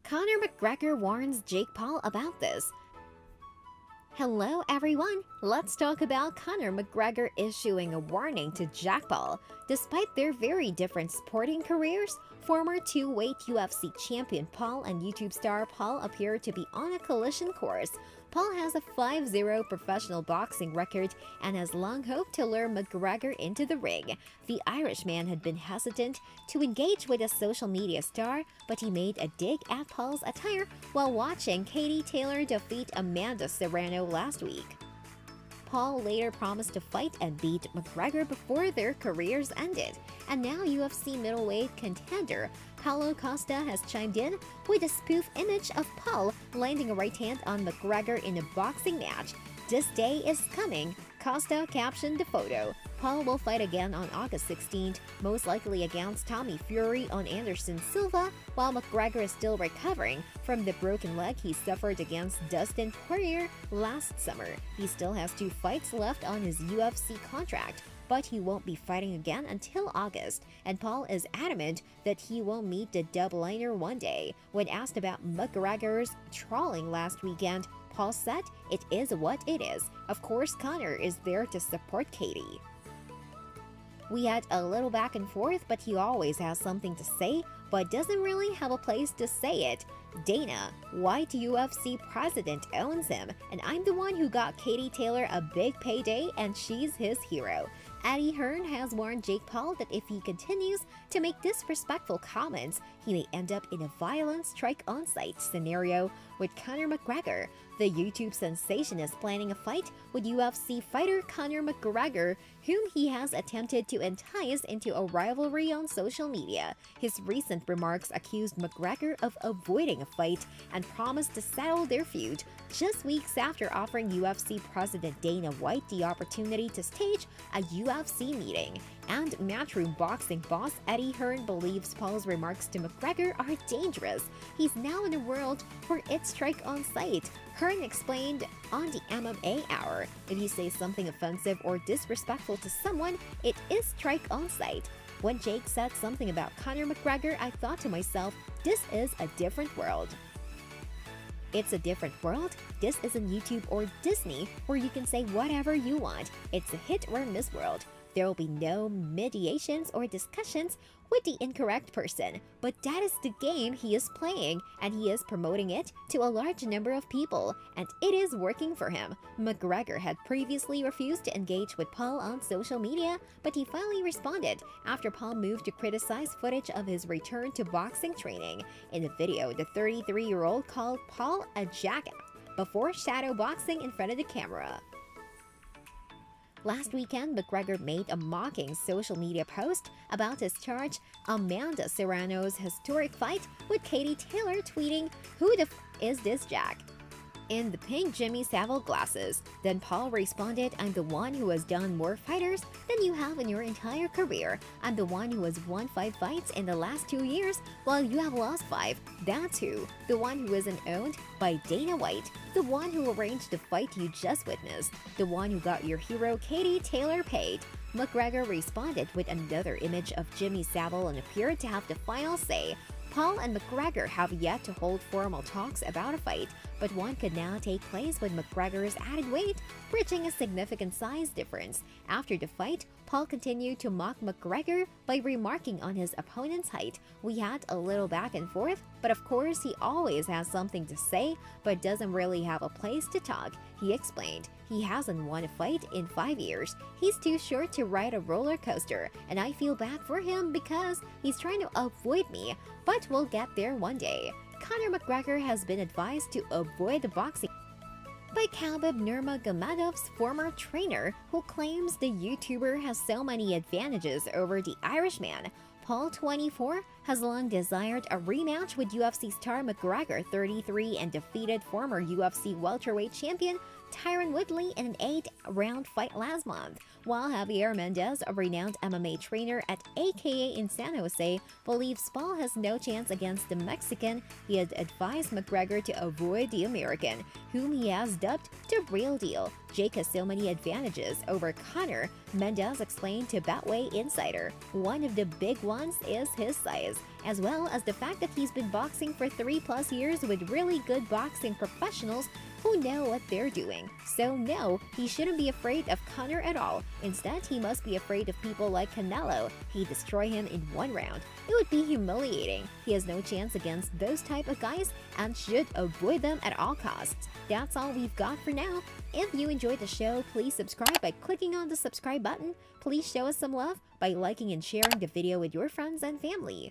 Conor McGregor warns Jake Paul about this. Hello everyone, let's talk about Conor McGregor issuing a warning to Jake Paul. Despite their very different sporting careers, former two-weight UFC champion Paul and YouTube star Paul appear to be on a collision course. Paul has a 5-0 professional boxing record and has long hoped to lure McGregor into the ring. The Irishman had been hesitant to engage with a social media star, but he made a dig at Paul's attire while watching Katie Taylor defeat Amanda Serrano last week. Paul later promised to fight and beat McGregor before their careers ended, and now UFC middleweight contender Paulo Costa has chimed in with a spoof image of Paul landing a right hand on McGregor in a boxing match. "This day is coming," Costa captioned the photo. Paul will fight again on August 16th, most likely against Tommy Fury on Anderson Silva, while McGregor is still recovering from the broken leg he suffered against Dustin Poirier last summer. He still has 2 fights left on his UFC contract, but he won't be fighting again until August, and Paul is adamant that he will meet the double-liner one day. When asked about McGregor's trolling last weekend, Paul said, "It is what it is. Of course, Conor is there to support Katie. We had a little back and forth, but he always has something to say, but doesn't really have a place to say it. Dana, white UFC president, owns him, and I'm the one who got Katie Taylor a big payday, and she's his hero." Eddie Hearn has warned Jake Paul that if he continues to make disrespectful comments, he may end up in a violent strike on-site scenario with Conor McGregor. The YouTube sensation is planning a fight with UFC fighter Conor McGregor, whom he has attempted to entice into a rivalry on social media. His recent remarks accused McGregor of avoiding a fight and promised to settle their feud just weeks after offering UFC President Dana White the opportunity to stage a UFC meeting. And Matchroom boxing boss Eddie Hearn believes Paul's remarks to McGregor are dangerous. He's now in a world where it's strike on sight. Hearn explained on the MMA Hour, "If you say something offensive or disrespectful to someone, it is strike on sight." When Jake said something about Conor McGregor, I thought to myself, this is a different world. It's a different world. This isn't YouTube or Disney where you can say whatever you want. It's a hit or miss world. There will be no mediations or discussions with the incorrect person, but that is the game he is playing, and he is promoting it to a large number of people, and it is working for him. McGregor had previously refused to engage with Paul on social media, but he finally responded after Paul moved to criticize footage of his return to boxing training. In the video, the 33-year-old called Paul a jackass before shadow boxing in front of the camera. Last weekend, McGregor made a mocking social media post about his charge Amanda Serrano's historic fight with Katie Taylor, tweeting, "Who the f is this Jack?" in the pink Jimmy Savile glasses. Then Paul responded, "I'm the one who has done more fighters than you have in your entire career. I'm the one who has won 5 fights in the last 2 years while you have lost 5. That's who. The one who isn't owned by Dana White. The one who arranged the fight you just witnessed. The one who got your hero Katie Taylor paid." McGregor responded with another image of Jimmy Savile and appeared to have the final say. Paul and McGregor have yet to hold formal talks about a fight, but one could now take place with McGregor's added weight, bridging a significant size difference. After the fight, Paul continued to mock McGregor by remarking on his opponent's height. "We had a little back and forth, but of course he always has something to say, but doesn't really have a place to talk," he explained. "He hasn't won a fight in 5 years. He's too short to ride a roller coaster, and I feel bad for him because he's trying to avoid me, but we'll get there one day." Conor McGregor has been advised to avoid the boxing by Khabib Nurmagomedov's former trainer, who claims the YouTuber has so many advantages over the Irishman. Paul, 24, has long desired a rematch with UFC star McGregor, 33, and defeated former UFC welterweight champion Tyron Woodley in an 8-round fight last month, while Javier Mendez, a renowned MMA trainer at AKA in San Jose, believes Paul has no chance against the Mexican. He had advised McGregor to avoid the American, whom he has dubbed the real deal. "Jake has so many advantages over Conor," Mendez explained to Betway Insider. "One of the big ones is his size. as well as the fact that he's been boxing for 3+ years with really good boxing professionals who know what they're doing. So no, he shouldn't be afraid of Conor at all. Instead, he must be afraid of people like Canelo. He'd destroy him in one round. It would be humiliating. He has no chance against those type of guys and should avoid them at all costs. That's all we've got for now. If you enjoyed the show, please subscribe by clicking on the subscribe button. Please show us some love by liking and sharing the video with your friends and family.